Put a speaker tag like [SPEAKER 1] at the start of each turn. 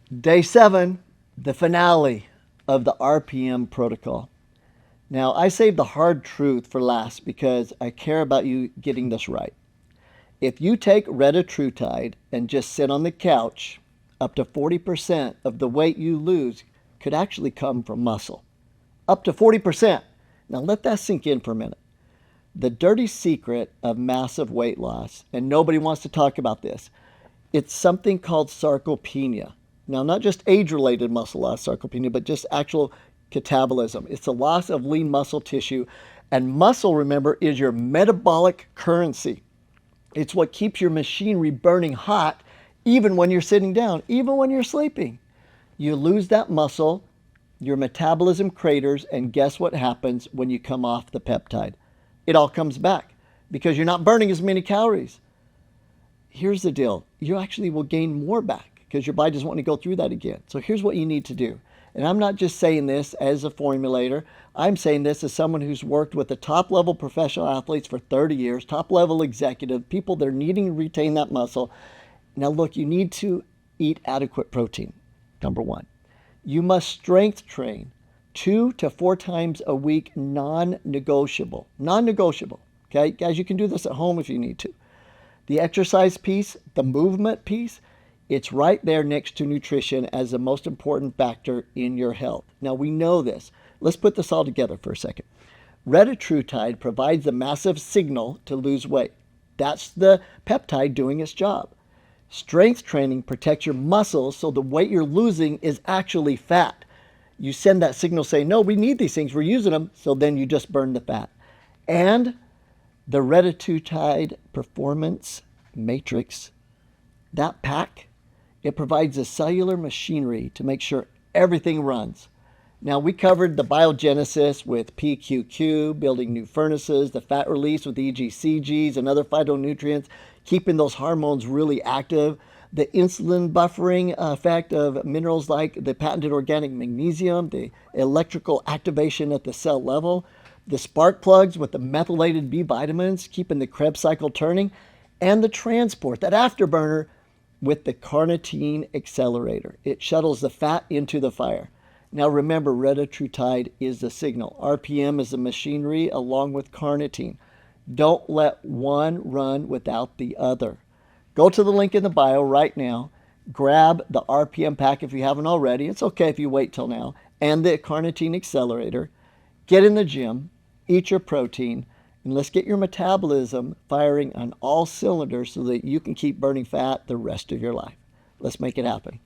[SPEAKER 1] Day 7, the finale of the RPM protocol. Now, I saved the hard truth for last because I care about you getting this right. If you take retatrutide and just sit on the couch, up to 40% of the weight you lose could actually come from muscle. Up to 40%. Now let that sink in for a minute. The dirty secret of massive weight loss, and nobody wants to talk about this, it's something called sarcopenia. Now, not just age-related muscle loss, sarcopenia, but just actual catabolism. It's the loss of lean muscle tissue. And muscle, remember, is your metabolic currency. It's what keeps your machinery burning hot even when you're sitting down, even when you're sleeping. You lose that muscle, your metabolism craters, and guess what happens when you come off the peptide? It all comes back because you're not burning as many calories. Here's the deal. You actually will gain more back because your body doesn't want to go through that again. So here's what you need to do. And I'm not just saying this as a formulator. I'm saying this as someone who's worked with the top level professional athletes for 30 years, top level executive, people that are needing to retain that muscle. Now look, you need to eat adequate protein, number one. You must strength train 2 to 4 times a week, non-negotiable. Non-negotiable, okay? Guys, you can do this at home if you need to. The exercise piece, the movement piece, it's right there next to nutrition as the most important factor in your health. Now, we know this. Let's put this all together for a second. Retatrutide provides a massive signal to lose weight. That's the peptide doing its job. Strength training protects your muscles so the weight you're losing is actually fat. You send that signal saying, no, we need these things, we're using them, so then you just burn the fat. And the Reta Performance Matrix, that pack, it provides a cellular machinery to make sure everything runs. Now, we covered the biogenesis with PQQ, building new furnaces, the fat release with EGCGs and other phytonutrients, keeping those hormones really active, the insulin buffering effect of minerals like the patented organic magnesium, the electrical activation at the cell level, the spark plugs with the methylated B vitamins, keeping the Krebs cycle turning, and the transport, that afterburner, with the carnitine accelerator. It shuttles the fat into the fire. Now remember, retatrutide is the signal. RPM is the machinery along with carnitine. Don't let one run without the other. Go to the link in the bio right now. Grab the RPM pack if you haven't already. It's okay if you wait till now. And the carnitine accelerator. Get in the gym. Eat your protein. And let's get your metabolism firing on all cylinders so that you can keep burning fat the rest of your life. Let's make it happen.